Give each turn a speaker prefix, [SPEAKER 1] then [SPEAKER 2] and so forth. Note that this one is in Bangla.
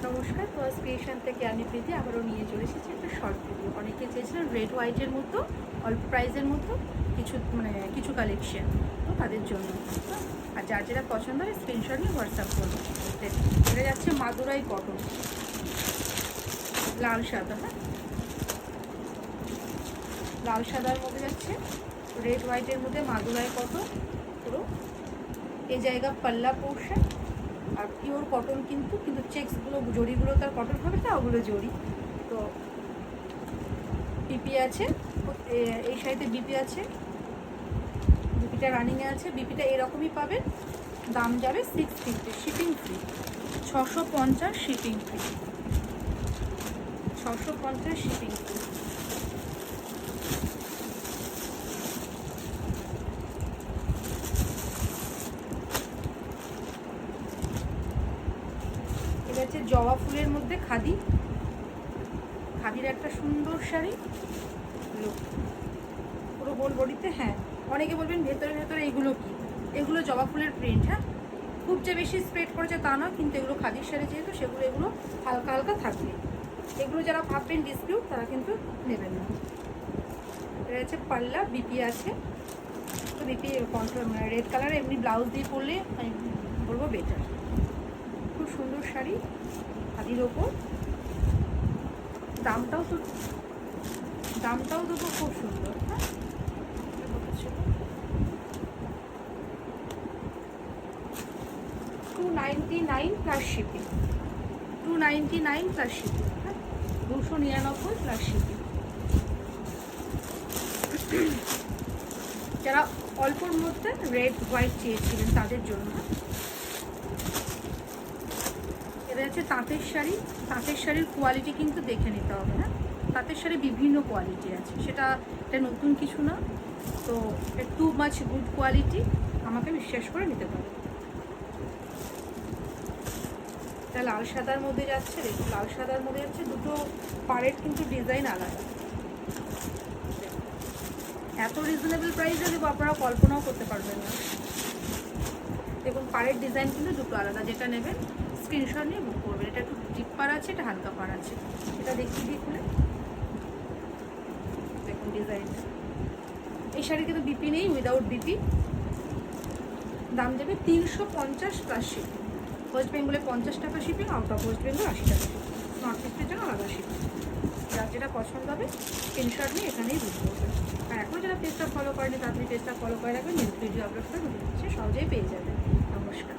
[SPEAKER 1] নমস্কার, তো ক্রিয়েশন থেকে আমি প্রীতি আবারও নিয়ে চলে এসেছি একটা শর্ট ভিডিও। অনেকে চেয়েছিলেন রেড হোয়াইটের মতো অল্প প্রাইসের মতো কিছু কালেকশন, তো তাদের জন্য। আর যার যেটা পছন্দ হয় স্ক্রিনশট নিয়ে হোয়াটসঅ্যাপ করবো। এটা যাচ্ছে মাদুরাই কটন, লাল সাদা। হ্যাঁ, লাল সাদার মধ্যে যাচ্ছে রেড হোয়াইটের মধ্যে মাদুরাই কটন, পুরো এই জায়গা পাল্লা পোর্শন। আর পিওর কটন, কিন্তু চেক্সগুলো জড়িগুলো তার কটন হবে না, ওগুলো জড়ি। তো বিপি আছে, এই সাইডে বিপি আছে, বিপিটা রানিংয়ে আছে। বিপিটা এরকমই পাবেন, দাম যাবে 650, shipping free, 650 shipping free, 650 shipping free. এটা হচ্ছে জবা ফুলের মধ্যে খাদি, খাদির একটা সুন্দর শাড়ি, পুরো গোল বডিতে। হ্যাঁ, অনেকে বলবেন ভেতরে ভেতরে এগুলো কি, এগুলো জবা ফুলের প্রিন্ট। হ্যাঁ, খুব যে বেশি স্প্রেড করেছে তা নয়, কিন্তু এগুলো খাদির শাড়ি যেহেতু সেগুলো এগুলো হালকা হালকা থাকবে। এগুলো যারা ভাববেন ডিসপিউট তারা কিন্তু নেবেন না। এটা হচ্ছে পাল্লা, বিপি আছে। তো বিপি রেড কালার, এমনি ব্লাউজ দিয়ে পরলে আমি বলবো বেটার। খুব সুন্দর শাড়ি, খাদির ওপর। দামটাও দেবো খুব সুন্দর। হ্যাঁ, 299 প্লাস শিপিং, 299 প্লাস শিপিং। হ্যাঁ, 299 প্লাস শিপিং। যারা অল্পর মধ্যে রেড হোয়াইট চেয়েছিলেন তাদের জন্য। এটা হচ্ছে তাঁতের শাড়ি। তাঁতের শাড়ির কোয়ালিটি কিন্তু দেখে নিতে হবে। না, তাঁতের শাড়ি বিভিন্ন কোয়ালিটি আছে, এটা নতুন কিছু না। তো টু মাচ গুড কোয়ালিটি, আমাকে বিশ্বাস করে নিতে পারে। এটা লাল সাদার মধ্যে যাচ্ছে, লাল সাদার মধ্যে যাচ্ছে দুটো পাড়ের কিন্তু ডিজাইন আলাদা। এত রিজনেবল প্রাইসে দেবো আপনারা কল্পনাও করতে পারবেন না। দেখুন, পাড়ের ডিজাইন কিন্তু দুটো আলাদা। যেটা নেবেন স্ক্রিনশট নিয়ে বুক করবেন। এটা একটু ডিপ পাড় আছে, এটা হালকা পাড় আছে। এটা দেখিয়ে দিই খুলে, দেখুন ডিজাইনটা। এই শাড়ি কিন্তু বিপি নেই, উইদাউট বিপি। দাম যাবে 350 প্লাস শিপিং। ওয়েস্ট বেঙ্গলে 50 টাকা shipping, out of West Bengal 80 টাকা শিপিং। নর্থ ইস্টের জন্য আলাদা শিপিং। যার যেটা পছন্দ হবে স্ক্রিনশট নিয়ে এখানেই বুক করবেন। আর এখন যারা পেজটা ফলো করেনি তাড়াতাড়ি পেজটা ফলো করে রাখবেন, নিউজ ভিডিও আপলোড করে সহজেই পেয়ে যাবেন। নমস্কার।